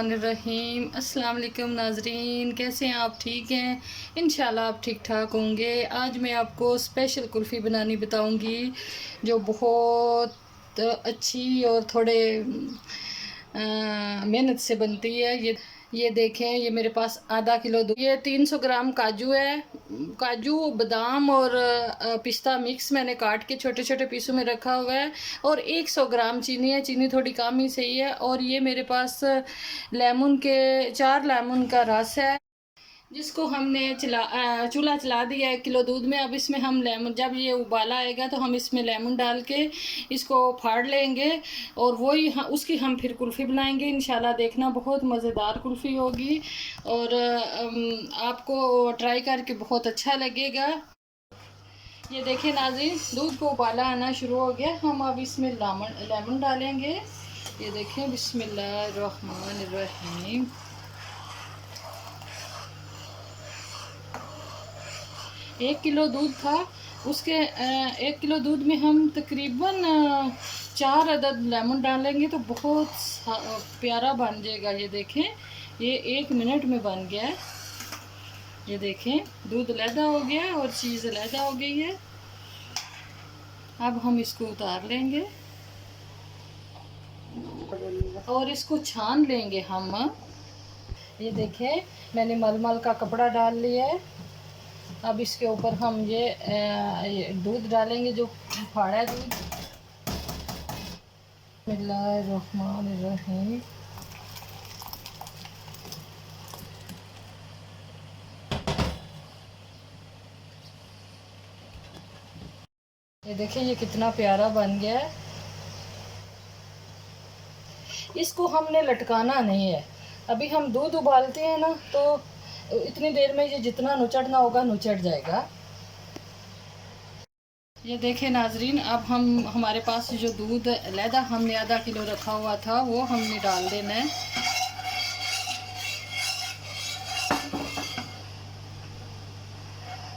बिस्मिल्लाहिर्रहमानिर्रहीम। अस्सलाम वालेकुम नाजरीन, कैसे हैं आप? ठीक हैं? इंशाल्लाह आप ठीक ठाक होंगे। आज मैं आपको स्पेशल कुल्फ़ी बनानी बताऊंगी जो बहुत अच्छी और थोड़े मेहनत से बनती है। ये देखें, ये मेरे पास आधा किलो दूध, ये 300 ग्राम काजू है। काजू, बादाम और पिस्ता मिक्स मैंने काट के छोटे छोटे पीसों में रखा हुआ है। और 100 ग्राम चीनी है, चीनी थोड़ी कम ही सही है। और ये मेरे पास लेमन के 4 लेमन का रस है जिसको हमने चूल्हा चला दिया है 1 किलो दूध में। अब इसमें हम लेमन, जब ये उबाला आएगा तो हम इसमें लेमन डाल के इसको फाड़ लेंगे और वही उसकी हम फिर कुल्फ़ी बनाएंगे इंशाल्लाह। देखना बहुत मज़ेदार कुल्फ़ी होगी और आपको ट्राई करके बहुत अच्छा लगेगा। ये देखिए नाज़रीन, दूध को उबाला आना शुरू हो गया। हम अब इसमें लेमन डालेंगे। ये देखें, बिस्मिल्लाहिर्रहमानिर्रहीम। 1 किलो दूध था, उसके 1 किलो दूध में हम तकरीबन 4 अदद लेमन डालेंगे तो बहुत प्यारा बन जाएगा। ये देखें, ये 1 मिनट में बन गया है। ये देखें, दूध अलहदा हो गया और चीज़ अलहदा हो गई है। अब हम इसको उतार लेंगे और इसको छान लेंगे हम। ये देखें, मैंने मलमल का कपड़ा डाल लिया है। अब इसके ऊपर हम ये दूध डालेंगे, जो फाड़ा है दूध। बिस्मिल्लाहिर्रहमानिर्रहीम। ये देखिए, ये कितना प्यारा बन गया है। इसको हमने लटकाना नहीं है। अभी हम दूध उबालते हैं ना, तो इतनी देर में ये जितना नुचड़ना होगा नुचड़ जाएगा। ये देखें नाजरीन, अब हमारे पास जो दूध अलहदा हमने आधा किलो रखा हुआ था वो हमने डाल देना है।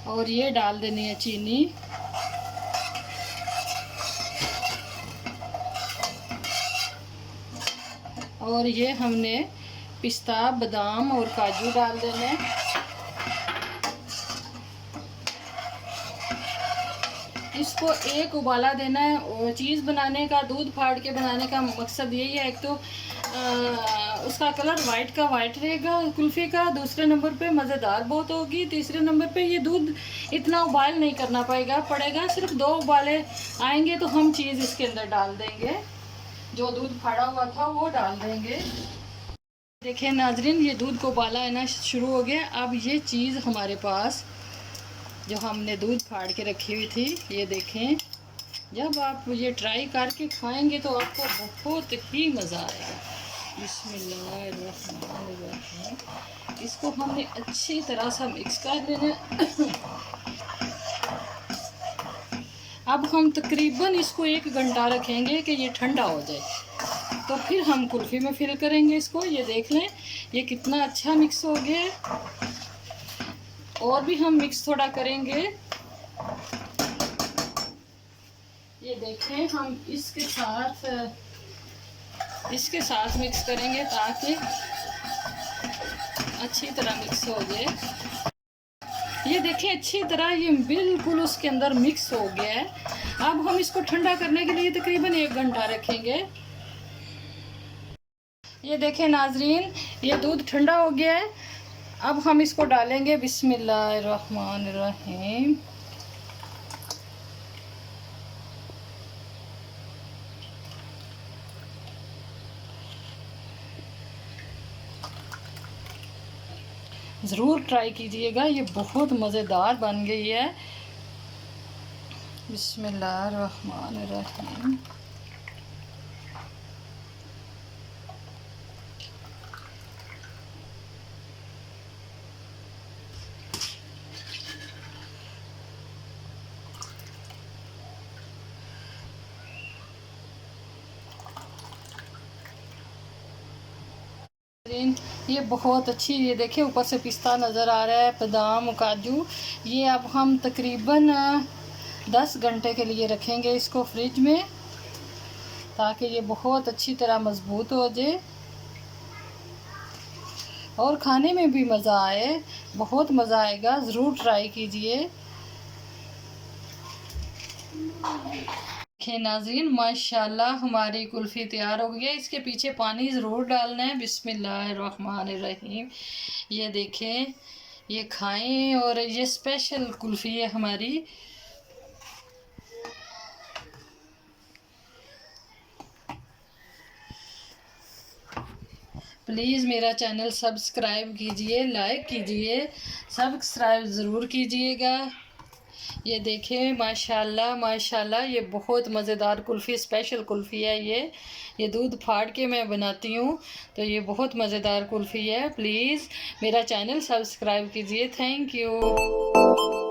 और ये डाल देनी है चीनी। और ये हमने पिस्ता, बादाम और काजू डाल देने। इसको एक उबाला देना है। और चीज़ बनाने का, दूध फाड़ के बनाने का मकसद यही है, एक तो उसका कलर वाइट का वाइट रहेगा कुल्फ़ी का, दूसरे नंबर पे मज़ेदार बहुत होगी, तीसरे नंबर पे ये दूध इतना उबाल नहीं करना पड़ेगा। सिर्फ 2 उबाले आएंगे तो हम चीज़ इसके अंदर डाल देंगे, जो दूध फाड़ा हुआ था वो डाल देंगे। देखें नाजरीन, ये दूध को उबाला आना शुरू हो गया। अब ये चीज़ हमारे पास जो हमने दूध फाड़ के रखी हुई थी, ये देखें, जब आप ये ट्राई करके खाएंगे तो आपको बहुत ही मज़ा आएगा। बिस्मिल्लाहिर्रहमानिर्रहीम। इसको हमने अच्छी तरह से मिक्स कर लेना। अब हम तकरीबन इसको 1 घंटा रखेंगे कि ये ठंडा हो जाए, तो फिर हम कुल्फ़ी में फिल करेंगे इसको। ये देख लें, ये कितना अच्छा मिक्स हो गया है। और भी हम मिक्स थोड़ा करेंगे। ये देखें, हम इसके साथ मिक्स करेंगे ताकि अच्छी तरह मिक्स हो जाए। ये देखें, अच्छी तरह ये बिल्कुल उसके अंदर मिक्स हो गया है। अब हम इसको ठंडा करने के लिए तकरीबन 1 घंटा रखेंगे। ये देखें नाजरीन, ये दूध ठंडा हो गया है। अब हम इसको डालेंगे। बिस्मिल्लाहिर्रहमानिर्रहीम। ज़रूर ट्राई कीजिएगा, ये बहुत मज़ेदार बन गई है। बिस्मिल्लाहिर्रहमानिर्रहीम। ये बहुत अच्छी, ये देखिए ऊपर से पिस्ता नज़र आ रहा है, बादाम, काजू। ये अब हम तकरीबन 10 घंटे के लिए रखेंगे इसको फ्रिज में, ताकि ये बहुत अच्छी तरह मज़बूत हो जाए। और खाने में भी मज़ा आए, बहुत मज़ा आएगा। ज़रूर ट्राई कीजिए। देखिए नाज़रीन, माशाल्लाह हमारी कुल्फ़ी तैयार हो गई है। इसके पीछे पानी ज़रूर डालना है। बिस्मिल्लाहिर्रहमानिर्रहीम। ये देखें, ये खाएं। और ये स्पेशल कुल्फ़ी है हमारी। प्लीज़ मेरा चैनल सब्सक्राइब कीजिए, लाइक कीजिए, सब्सक्राइब ज़रूर कीजिएगा। ये देखें माशाल्लाह माशाल्लाह, ये बहुत मज़ेदार कुल्फ़ी, स्पेशल कुल्फ़ी है ये दूध फाड़ के मैं बनाती हूँ, तो ये बहुत मज़ेदार कुल्फ़ी है। प्लीज़ मेरा चैनल सब्सक्राइब कीजिए। Thank you.